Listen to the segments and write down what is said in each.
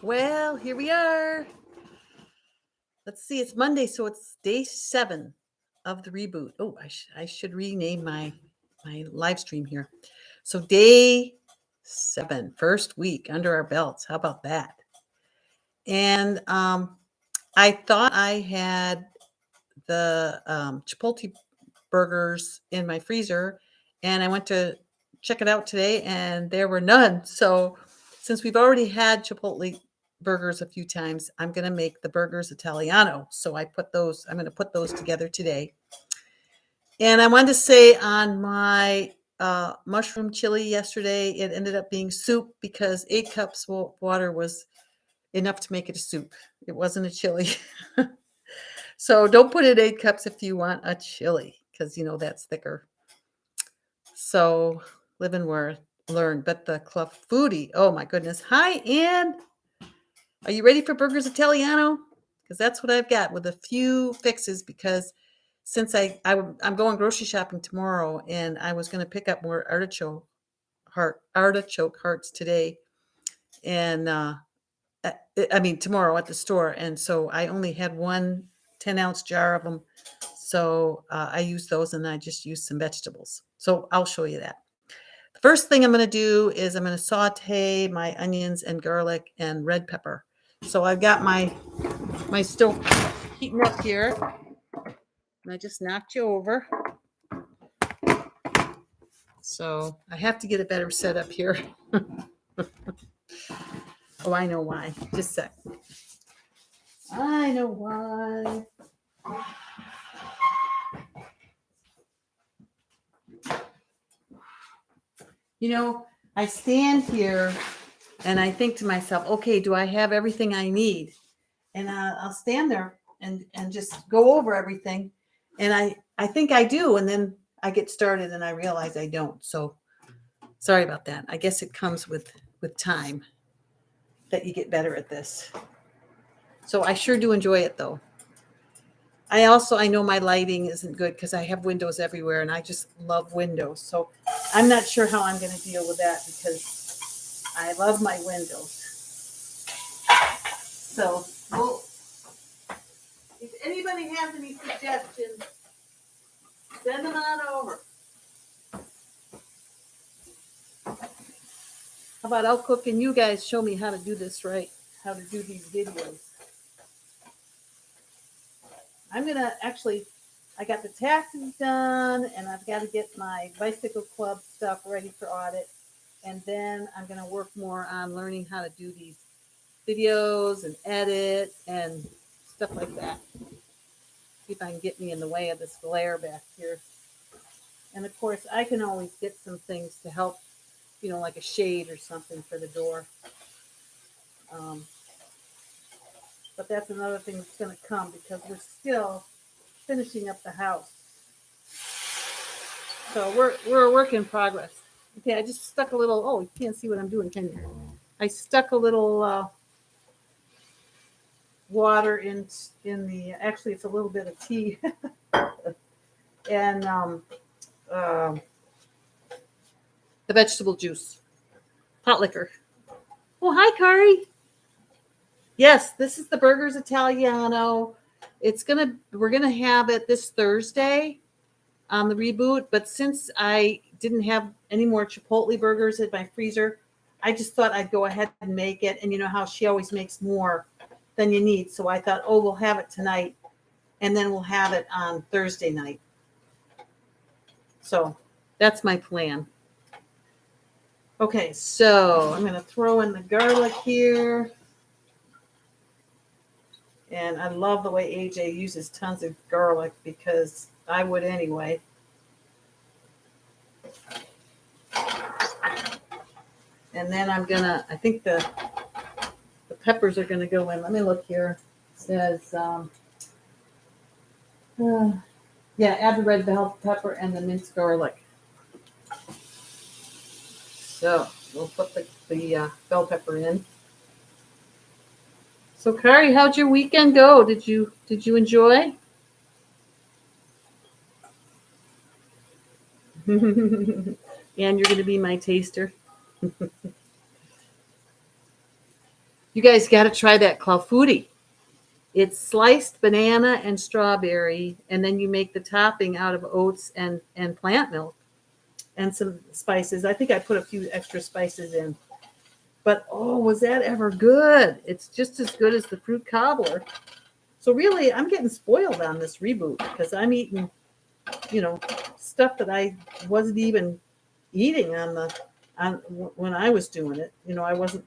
Well, here we are. Let's see. It's Monday, so it's day 7 of the reboot. Oh, I should rename my live stream here. So day 7, first week under our belts. How about that? And I thought I had the Chipotle burgers in my freezer, and I went to check it out today, and there were none. So since we've already had Chipotle burgers a few times, I'm going to make the burgers Italiano. So I'm going to put those together today. And I wanted to say on my mushroom chili yesterday, it ended up being soup because 8 cups of water was enough to make it a soup. It wasn't a chili. So don't put in 8 cups if you want a chili, because that's thicker. So live and learn. But the club foodie, oh my goodness. Hi, Ann. Are you ready for Burgers Italiano? Because that's what I've got with a few fixes, because since I'm going grocery shopping tomorrow, and I was going to pick up more artichoke hearts today, and tomorrow at the store, and so I only had one 10-ounce jar of them, so I used those, and I just used some vegetables. So I'll show you that. The first thing I'm going to do is I'm going to saute my onions and garlic and red pepper. So I've got my stove heating up here, and I just knocked you over. So I have to get a better setup here. Oh, I know why. Just a sec. I know why. I stand here and I think to myself, okay, do I have everything I need? And I'll stand there and just go over everything. And I think I do. And then I get started and I realize I don't. So sorry about that. I guess it comes with time that you get better at this. So I sure do enjoy it, though. I know my lighting isn't good because I have windows everywhere, and I just love windows. So I'm not sure how I'm going to deal with that because I love my windows. So if anybody has any suggestions, send them on over. How about I'll cook and you guys show me how to do this right, how to do these videos. I'm going to I got the taxes done, and I've got to get my bicycle club stuff ready for audit. And then I'm going to work more on learning how to do these videos and edit and stuff like that. See if I can get me in the way of this glare back here. And of course, I can always get some things to help, like a shade or something for the door. But that's another thing that's going to come because we're still finishing up the house. So we're a work in progress. Okay, I just stuck a little. Oh, you can't see what I'm doing, can you? I stuck a little water in the. Actually, it's a little bit of tea, and the vegetable juice, hot liquor. Oh, hi, Kari. Yes, this is the Burgers Italiano. We're gonna have it this Thursday on the reboot, but since I didn't have any more Chipotle burgers in my freezer, I just thought I'd go ahead and make it. And you know how she always makes more than you need. So I thought, we'll have it tonight, and then we'll have it on Thursday night. So that's my plan. Okay, so I'm going to throw in the garlic here. And I love the way AJ uses tons of garlic because I would anyway. And then I think the peppers are going to go in. Let me look here. It says, add the red bell pepper and the minced garlic. So we'll put the bell pepper in. So Kari, how'd your weekend go? Did you enjoy? And you're going to be my taster. You guys got to try that clafouti. It's sliced banana and strawberry, and then you make the topping out of oats and plant milk and some spices. I think I put a few extra spices in. But oh, was that ever good? It's just as good as the fruit cobbler. So really, I'm getting spoiled on this reboot because I'm eating, stuff that I wasn't even eating on when I was doing it. I wasn't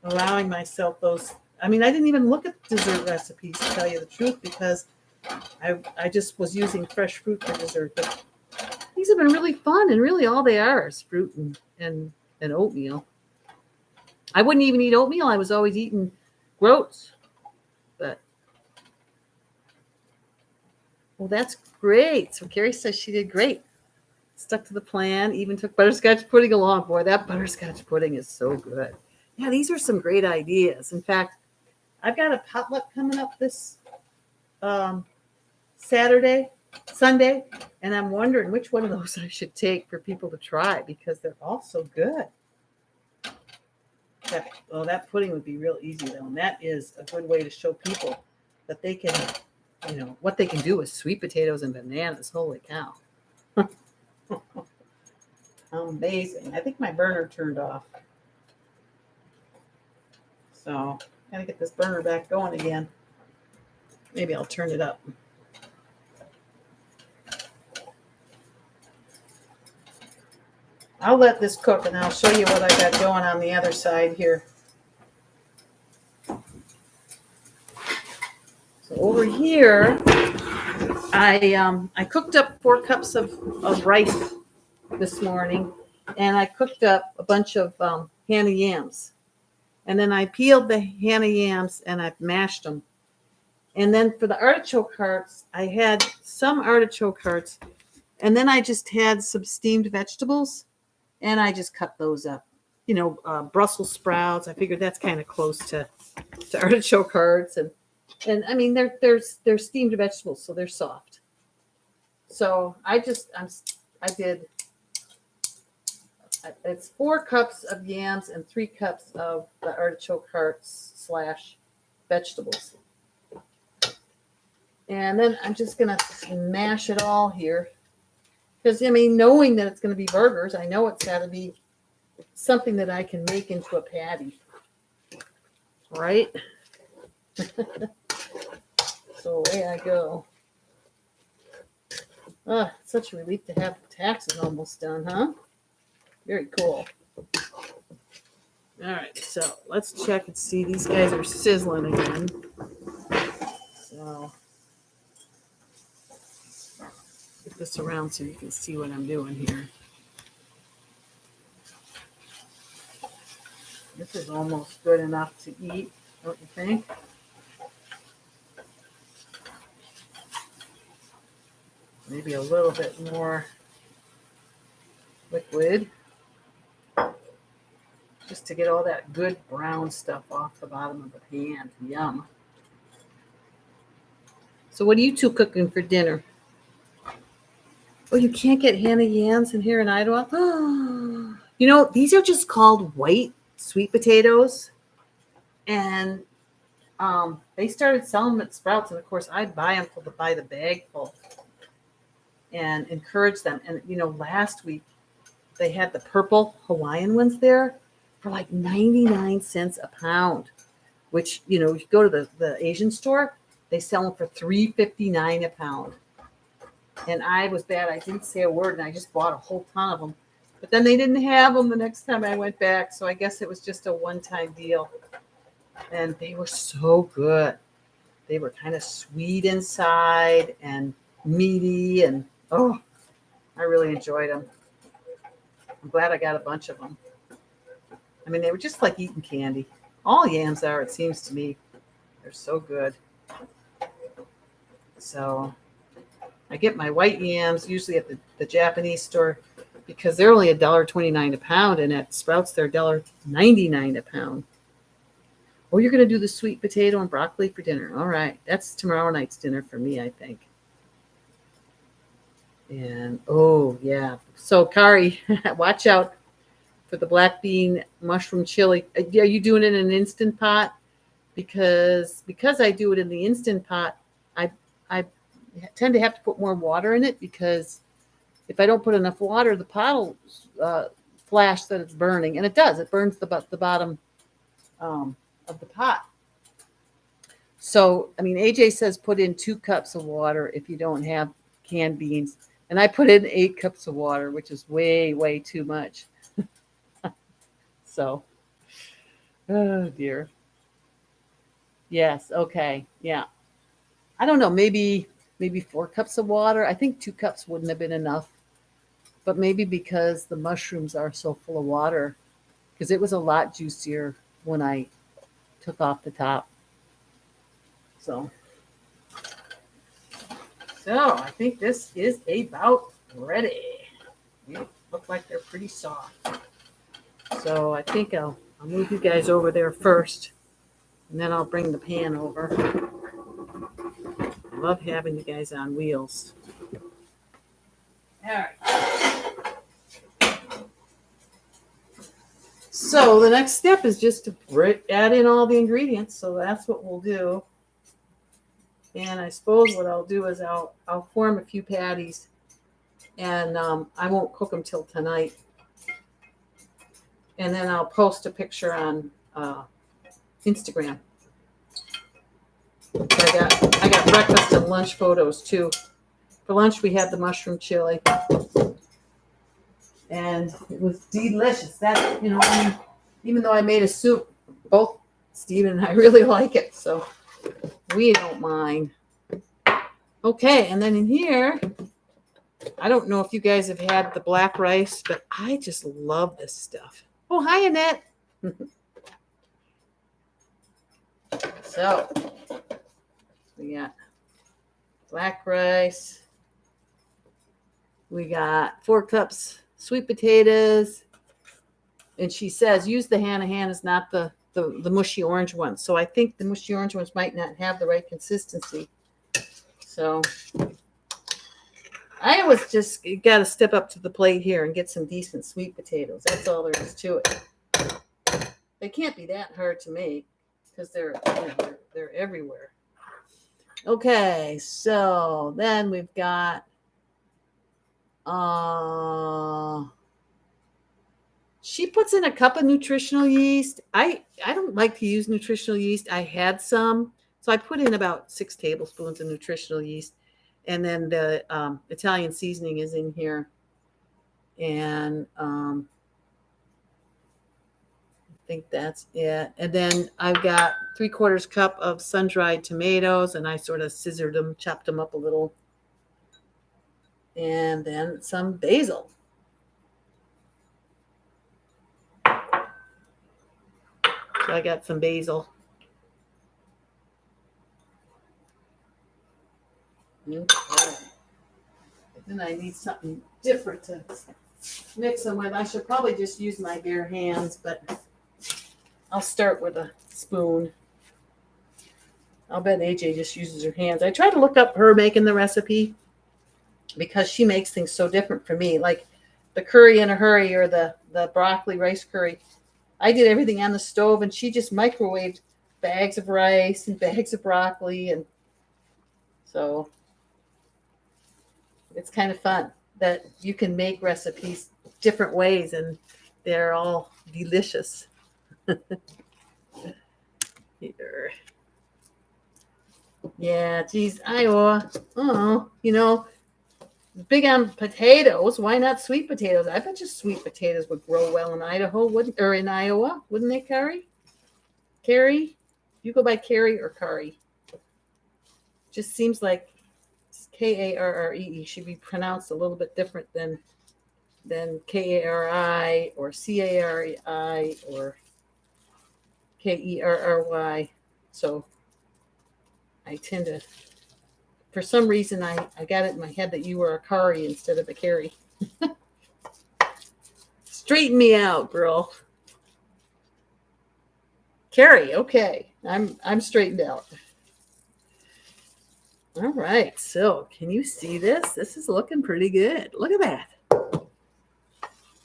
allowing myself those. I mean, I didn't even look at dessert recipes to tell you the truth because I just was using fresh fruit for dessert. But these have been really fun, and really all they are is fruit and oatmeal. I wouldn't even eat oatmeal. I was always eating groats. But well, that's great. So Carrie says she did great. Stuck to the plan. Even took butterscotch pudding along. Boy, that butterscotch pudding is so good. Yeah, these are some great ideas. In fact, I've got a potluck coming up this Sunday, and I'm wondering which one of those I should take for people to try because they're all so good. That pudding would be real easy though, and that is a good way to show people that they can, what they can do with sweet potatoes and bananas. Holy cow. Amazing. I think my burner turned off. So, gotta get this burner back going again. Maybe I'll turn it up. I'll let this cook and I'll show you what I got going on the other side here. So over here, I cooked up 4 cups of rice this morning, and I cooked up a bunch of Hannah yams. And then I peeled the Hannah yams and I mashed them. And then for the artichoke hearts, I had some artichoke hearts, and then I just had some steamed vegetables, and I just cut those up. Brussels sprouts. I figured that's kind of close to artichoke hearts, and I mean they're steamed vegetables, so they're soft. So I did. It's 4 cups of yams and 3 cups of the artichoke hearts / vegetables. And then I'm just going to mash it all here. Because, knowing that it's going to be burgers, I know it's got to be something that I can make into a patty. Right? So away I go. Oh, it's such a relief to have taxes almost done, huh? Very cool. All right, so let's check and see. These guys are sizzling again. So get this around so you can see what I'm doing here. This is almost good enough to eat, don't you think? Maybe a little bit more liquid, just to get all that good brown stuff off the bottom of the pan. Yum. So what are you two cooking for dinner? Oh, you can't get Hannah yams in here in Idaho? Oh, these are just called white sweet potatoes. And they started selling them at Sprouts. And, of course, I buy them by the bag full and encourage them. And, last week they had the purple Hawaiian ones there for like 99 cents a pound, which, if you go to the Asian store, they sell them for $3.59 a pound. And I was bad. I didn't say a word, and I just bought a whole ton of them. But then they didn't have them the next time I went back, so I guess it was just a one-time deal. And they were so good. They were kind of sweet inside and meaty, and I really enjoyed them. I'm glad I got a bunch of them. I mean, they were just like eating candy. All yams are, it seems to me. They're so good. So I get my white yams usually at the Japanese store because they're only $1.29 a pound, and at Sprouts they're $1.99 a pound. Oh, you're going to do the sweet potato and broccoli for dinner. All right. That's tomorrow night's dinner for me, I think. And, oh, yeah. So, Kari, watch out. for the black bean mushroom chili. Are you doing it in an Instant Pot? Because I do it in the Instant Pot, I tend to have to put more water in it, because if I don't put enough water, the pot will flash that it's burning, and it does. It burns the bottom of the pot. So, I mean, AJ says put in 2 cups of water if you don't have canned beans. And I put in 8 cups of water, which is way, way too much. So, oh dear. Yes, okay. Yeah. I don't know, maybe 4 cups of water. I think 2 cups wouldn't have been enough. But maybe because the mushrooms are so full of water, because it was a lot juicier when I took off the top. So I think this is about ready. They look like they're pretty soft. So I think I'll move you guys over there first, and then I'll bring the pan over. I love having you guys on wheels. All right. So the next step is just to add in all the ingredients. So that's what we'll do. And I suppose what I'll do is I'll form a few patties, and I won't cook them till tonight. And then I'll post a picture on Instagram. I got breakfast and lunch photos too. For lunch we had the mushroom chili, and it was delicious. That, you know, even though I made a soup, both Steven and I really like it, so we don't mind. Okay, and then in here, I don't know if you guys have had the black rice, but I just love this stuff. Oh, hi, Annette. So, we got black rice. We got 4 cups sweet potatoes. And she says, use the Hannah's, not the mushy orange ones. So I think the mushy orange ones might not have the right consistency. So I always just got to step up to the plate here and get some decent sweet potatoes. That's all there is to it. They can't be that hard to make because they're everywhere. Okay, so then we've got she puts in a cup of nutritional yeast. I don't like to use nutritional yeast. I had some, so I put in about 6 tablespoons of nutritional yeast, and then the Italian seasoning is in here, and I think that's it. And then I've got 3/4 cup of sun-dried tomatoes, and I sort of scissored them, chopped them up a little, and then some basil. So I got some basil. Okay. Then I need something different to mix them with. I should probably just use my bare hands, but I'll start with a spoon. I'll bet AJ just uses her hands. I tried to look up her making the recipe because she makes things so different from me, like the curry in a hurry or the broccoli rice curry. I did everything on the stove, and she just microwaved bags of rice and bags of broccoli, and so it's kind of fun that you can make recipes different ways, and they're all delicious. Here. Yeah, geez, Iowa. Oh, big on potatoes. Why not sweet potatoes? I bet you sweet potatoes would grow well in Idaho, or in Iowa, wouldn't they, Carrie? Carrie? You go by Carrie or Kari? Just seems like Karree should be pronounced a little bit different than Kari or Cari or Kerry. So I tend to, for some reason, I got it in my head that you were a Kari instead of a Carrie. Straighten me out, girl. Carrie, okay. I'm straightened out. All right, so can you see this? This is looking pretty good. Look at that.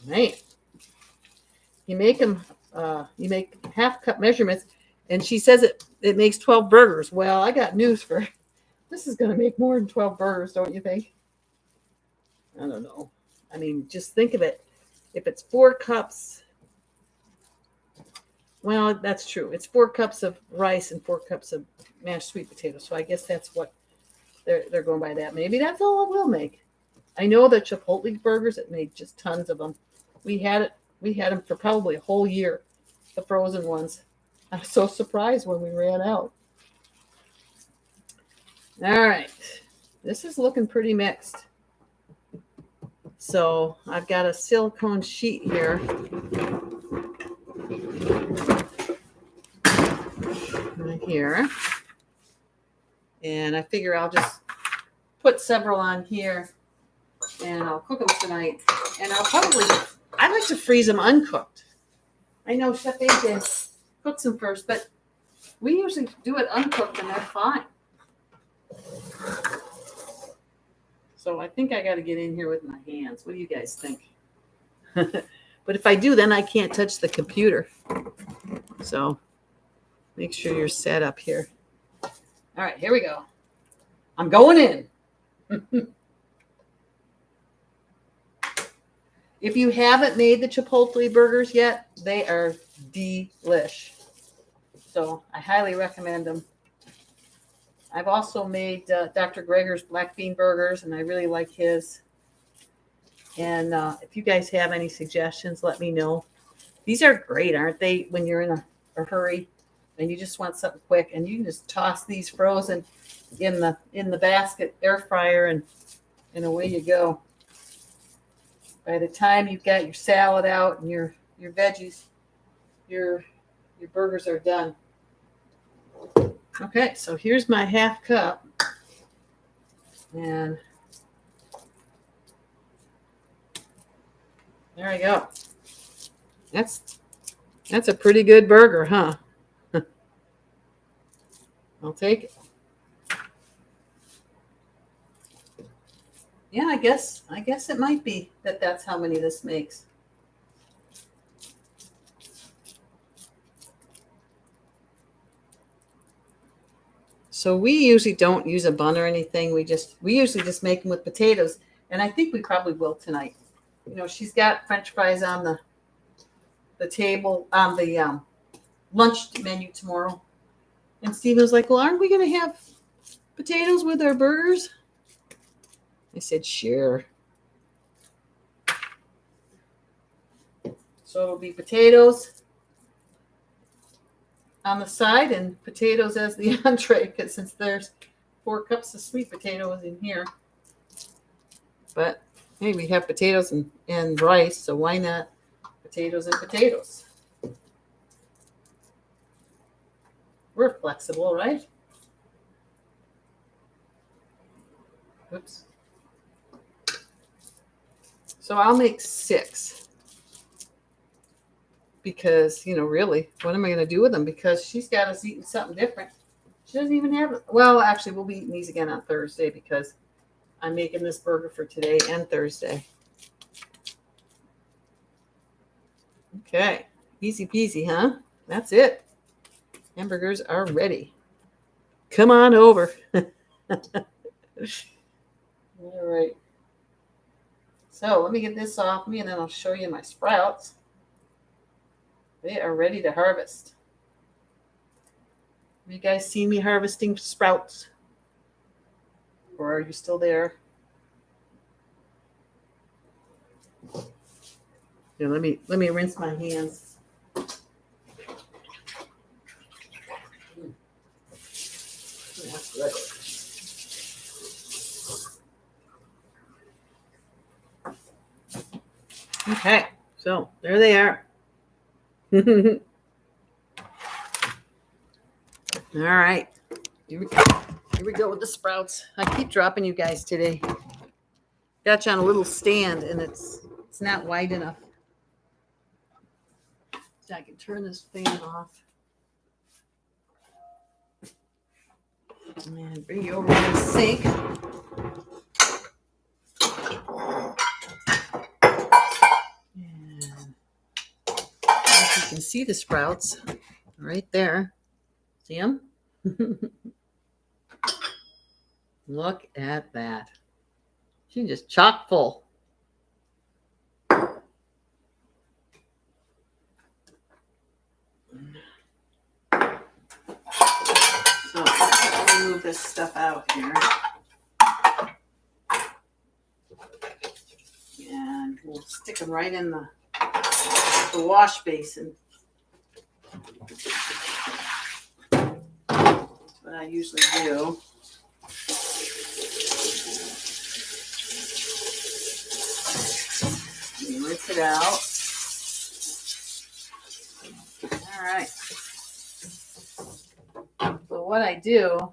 Man. You make them, you make half cup measurements, and she says it makes 12 burgers. Well, I got news for her. This is going to make more than 12 burgers, don't you think? I don't know. I mean, just think of it. If it's 4 cups, well, that's true. It's 4 cups of rice and 4 cups of mashed sweet potatoes. So I guess that's what they're going by that. Maybe that's all it will make. I know the Chipotle burgers, it made just tons of them. We had them for probably a whole year, the frozen ones. I was so surprised when we ran out. All right. This is looking pretty mixed. So I've got a silicone sheet here. Right here. And I figure I'll just put several on here and I'll cook them tonight. And I like to freeze them uncooked. I know Chef AJ cooks them first, but we usually do it uncooked and they're fine. So I think I got to get in here with my hands. What do you guys think? But if I do, then I can't touch the computer. So make sure you're set up here. All right, here we go. I'm going in. If you haven't made the Chipotle burgers yet, they are delish. So I highly recommend them. I've also made Dr. Greger's black bean burgers, and I really like his. And if you guys have any suggestions, let me know. These are great, aren't they, when you're in a hurry and you just want something quick, and you can just toss these frozen in the basket air fryer, and away you go. By the time you've got your salad out and your veggies, your burgers are done. Okay, so here's my half cup. And there I go. That's a pretty good burger, huh? I'll take it. Yeah, I guess it might be that's how many this makes. So we usually don't use a bun or anything. We usually just make them with potatoes, and I think we probably will tonight. You know, she's got French fries on the table on the lunch menu tomorrow, and Stephen was like, "Well, aren't we going to have potatoes with our burgers?" I said, "Sure." So it'll be potatoes on the side and potatoes as the entree, because since there's 4 cups of sweet potatoes in here. But hey, we have potatoes and rice, so why not potatoes and potatoes? We're flexible, right? Oops. So I'll make 6. Because, really, what am I going to do with them? Because she's got us eating something different. She doesn't even have it. Well, actually, we'll be eating these again on Thursday because I'm making this burger for today and Thursday. Okay. Easy peasy, huh? That's it. Hamburgers are ready. Come on over. All right. So let me get this off me, and then I'll show you my sprouts. They are ready to harvest. Have you guys seen me harvesting sprouts? Or are you still there? Here, let me rinse my hands. That's good. Okay, so there they are. All right, here we go with the sprouts. I keep dropping you guys today. Got you on a little stand, and it's not wide enough. So I can turn this fan off and bring you over to the sink. see the sprouts right there. See them? Look at that. She's just chock full. So let me move this stuff out here. And we'll stick them right in the wash basin. That's what I usually do. Let me rinse it out. All right. So what I do,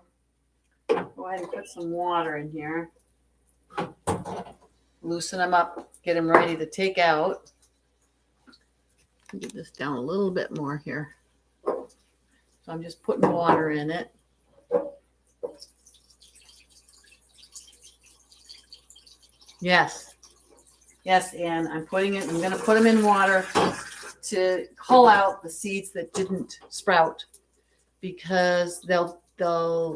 go ahead and put some water in here. Loosen them up, get them ready to take out. Get this down a little bit more here. So I'm just putting water in it. Yes, and I'm going to put them in water to cull out the seeds that didn't sprout, because they'll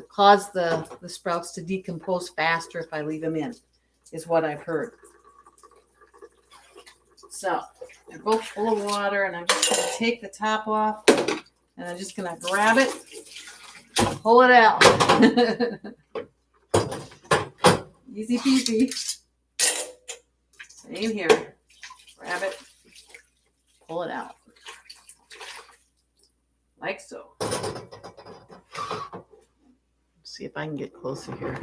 cause the sprouts to decompose faster if I leave them in, is what I've heard. So they're both full of water, and I'm just going to take the top off, and I'm just going to grab it, pull it out. Easy peasy. Same here. Grab it, pull it out. Like so. See if I can get closer here.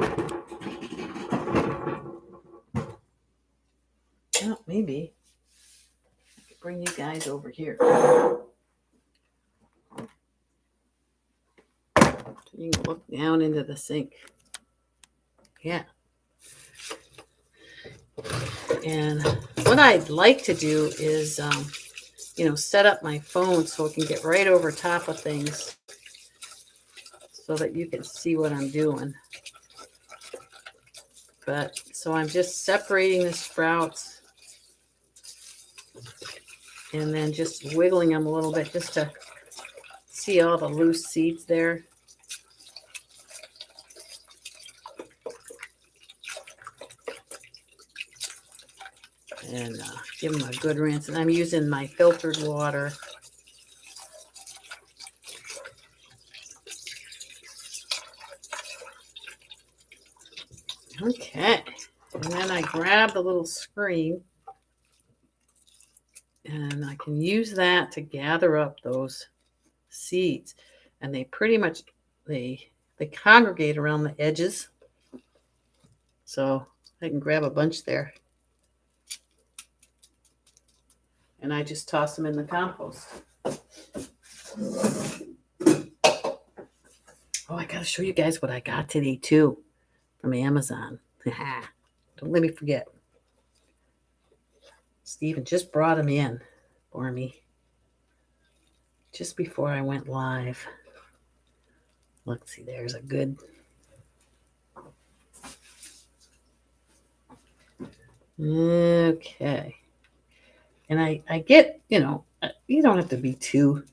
Oh, maybe. I could bring you guys over here. So you can look down into the sink. Yeah. And what I'd like to do is, set up my phone so it can get right over top of things so that you can see what I'm doing. But so I'm just separating the sprouts and then just wiggling them a little bit just to see all the loose seeds there. And give them a good rinse. And I'm using my filtered water. Okay. And then I grab the little screen, and I can use that to gather up those seeds. And they pretty much, they congregate around the edges. So I can grab a bunch there. And I just toss them in the compost. Oh, I got to show you guys what I got today, too, from Amazon. Don't let me forget. Steven just brought them in for me just before I went live. Let's see, there's a good... Okay. And I get, you don't have to be too,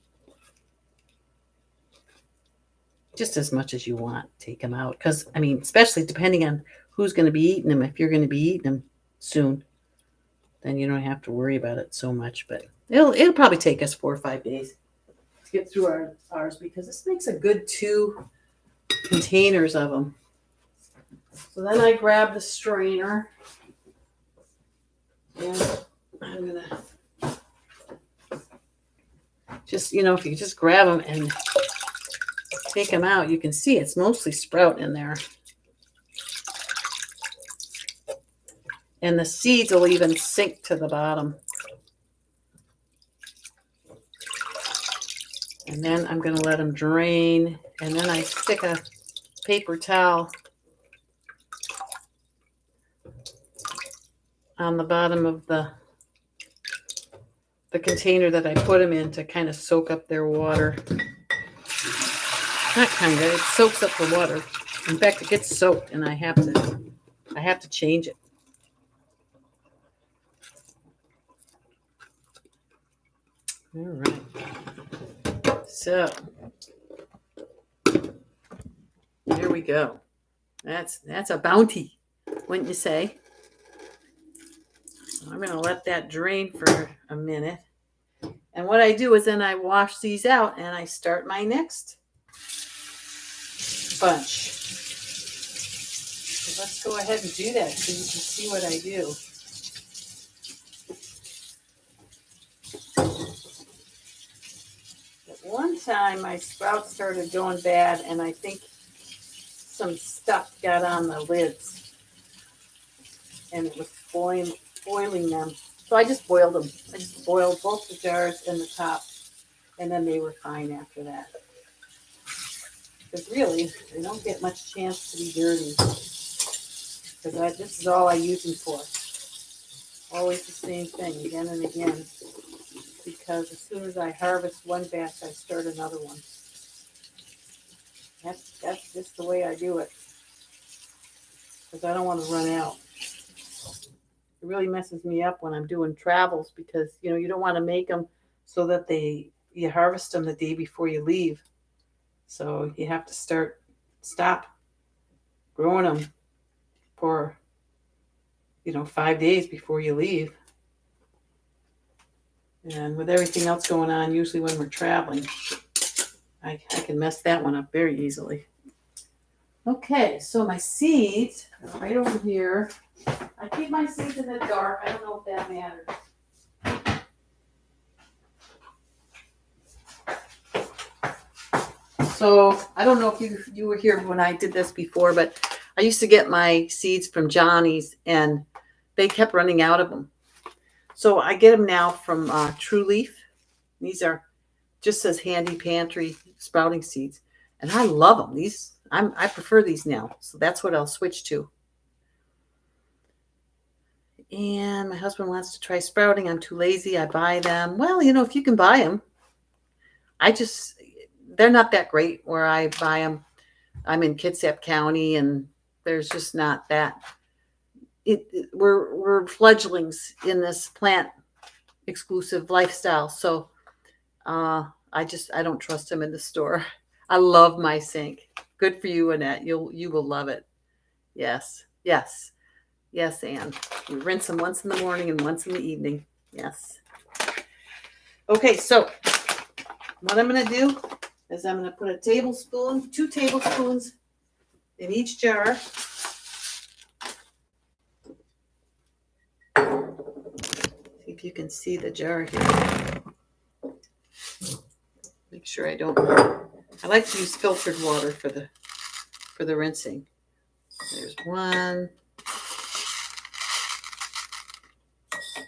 just as much as you want, take them out. Because, especially depending on who's going to be eating them. If you're going to be eating them soon, then you don't have to worry about it so much. But it'll probably take us 4 or 5 days to get through ours, because this makes a good 2 containers of them. So then I grab the strainer, and I'm going to just, if you just grab them and take them out, you can see it's mostly sprout in there. And the seeds will even sink to the bottom. And then I'm going to let them drain. And then I stick a paper towel on the bottom of the container that I put them in to kind of soak up their water. Not kind of, it soaks up the water. In fact, it gets soaked, and I have to change it. All right. So here we go. That's a bounty, wouldn't you say? I'm going to let that drain for a minute. And what I do is then I wash these out and I start my next bunch. So let's go ahead and do that so you can see what I do. At one time, my sprouts started going bad, and I think some stuff got on the lids, and it was boiling them. So I just boiled them. I just boiled both the jars and the top, and then they were fine after that. Because really, they don't get much chance to be dirty. Because this is all I use them for. Always the same thing, again and again. Because as soon as I harvest one batch, I start another one. That's just the way I do it. Because I don't want to run out. It really messes me up when I'm doing travels because, you don't want to make them so that you harvest them the day before you leave. So you have to stop growing them for, 5 days before you leave. And with everything else going on, usually when we're traveling, I can mess that one up very easily. Okay, so my seeds are right over here. I keep my seeds in the dark. I don't know if that matters. So I don't know if you were here when I did this before, but I used to get my seeds from Johnny's, and they kept running out of them. So I get them now from True Leaf. These are just says Handy Pantry sprouting seeds, and I love them. I prefer these now, so that's what I'll switch to. And my husband wants to try sprouting. I'm too lazy. I buy them. Well, if you can buy them, they're not that great where I buy them. I'm in Kitsap County, and there's just not that. We're fledglings in this plant exclusive lifestyle, so I don't trust them in the store. I love my sink. Good for you, Annette. You will love it. Yes, Anne. You rinse them once in the morning and once in the evening. Yes. Okay, so what I'm going to do is I'm going to put 2 tablespoons in each jar. See if you can see the jar here. Make sure I like to use filtered water for the rinsing. There's 1,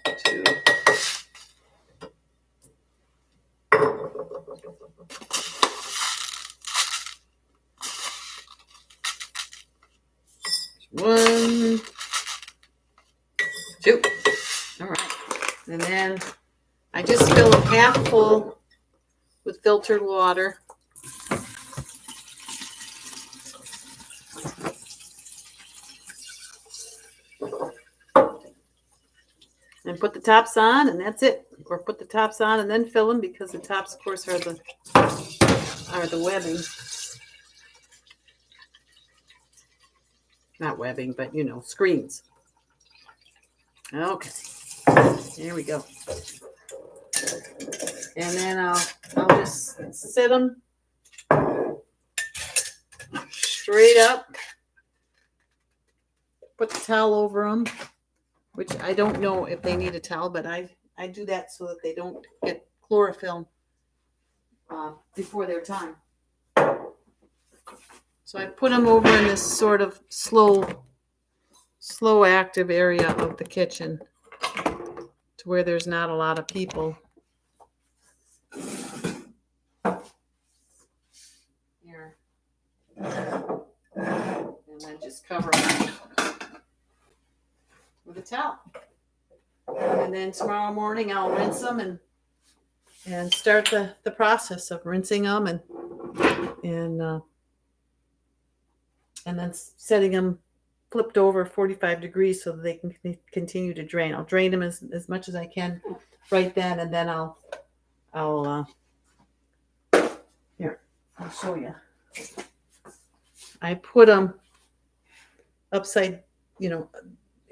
2. One, 2. All right. And then I just fill them half full with filtered water. And put the tops on, and that's it. Or put the tops on and then fill them, because the tops, of course, are the webbing. Not webbing, but screens. Okay, here we go. And then I'll just set them straight up. Put the towel over them, which I don't know if they need a towel, but I do that so that they don't get chlorophyll before their time. So I put them over in this sort of slow active area of the kitchen to where there's not a lot of people. Here. And then just cover them with a towel. And then tomorrow morning I'll rinse them and start the process of rinsing them and then setting them flipped over 45 degrees so that they can continue to drain. I'll drain them as much as I can right then, and then I'll I'll show you. I put them upside,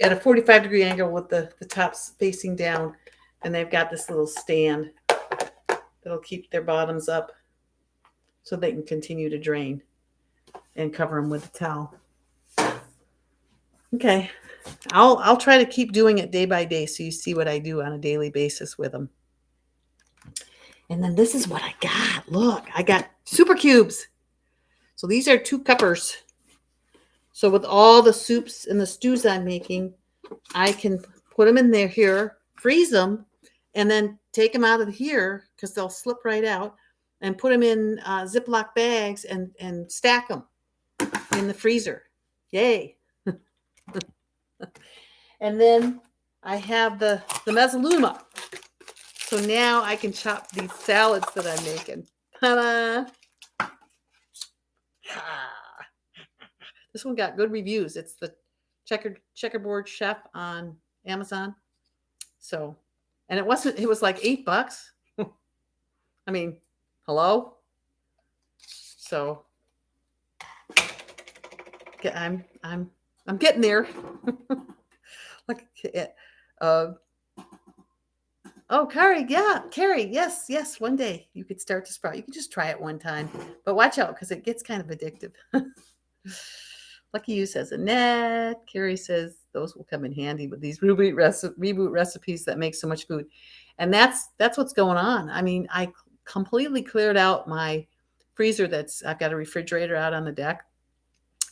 at a 45-degree angle with the tops facing down. And they've got this little stand that'll keep their bottoms up so they can continue to drain, and cover them with a towel. Okay. I'll try to keep doing it day by day so you see what I do on a daily basis with them. And then this is what I got. Look, I got super cubes. So these are 2 cuppers. So with all the soups and the stews I'm making, I can put them in there here, freeze them, and then take them out of here because they'll slip right out, and put them in Ziploc bags and stack them in the freezer. Yay. And then I have the mezzaluna. So now I can chop these salads that I'm making. Ta-da! This one got good reviews. It's the checkerboard chef on Amazon. So, and it was like $8. I mean, hello? So I'm getting there. Look at it. Oh, Carrie, yeah, Carrie, yes. One day you could start to sprout. You can just try it one time, but watch out because it gets kind of addictive. Lucky You says Annette. Carrie says those will come in handy with these reboot recipes that make so much food, and that's what's going on. I mean, I completely cleared out my freezer. I've got a refrigerator out on the deck,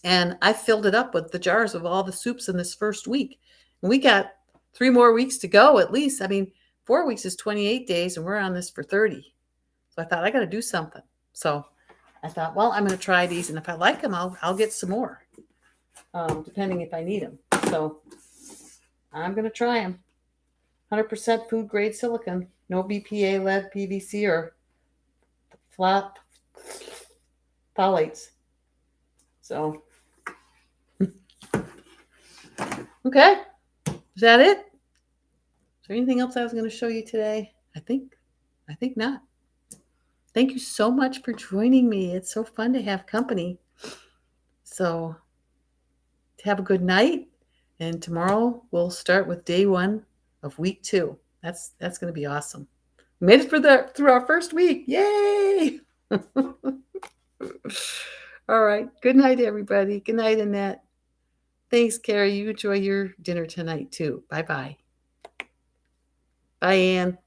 and I filled it up with the jars of all the soups in this first week, and we got 3 more weeks to go at least. I mean, 4 weeks is 28 days, and we're on this for 30. So I thought I got to do something. So I thought, well, I'm going to try these, and if I like them, I'll get some more, depending if I need them. So I'm going to try them. 100% food grade silicone, no BPA, lead, PVC, or flat phthalates. So, okay, is that it? Is there anything else I was going to show you today? I think not. Thank you so much for joining me. It's so fun to have company. So have a good night. And tomorrow we'll start with day 1 of week 2. That's going to be awesome. We made it through our first week. Yay! All right. Good night, everybody. Good night, Annette. Thanks, Carrie. You enjoy your dinner tonight too. Bye-bye. Bye, Ann.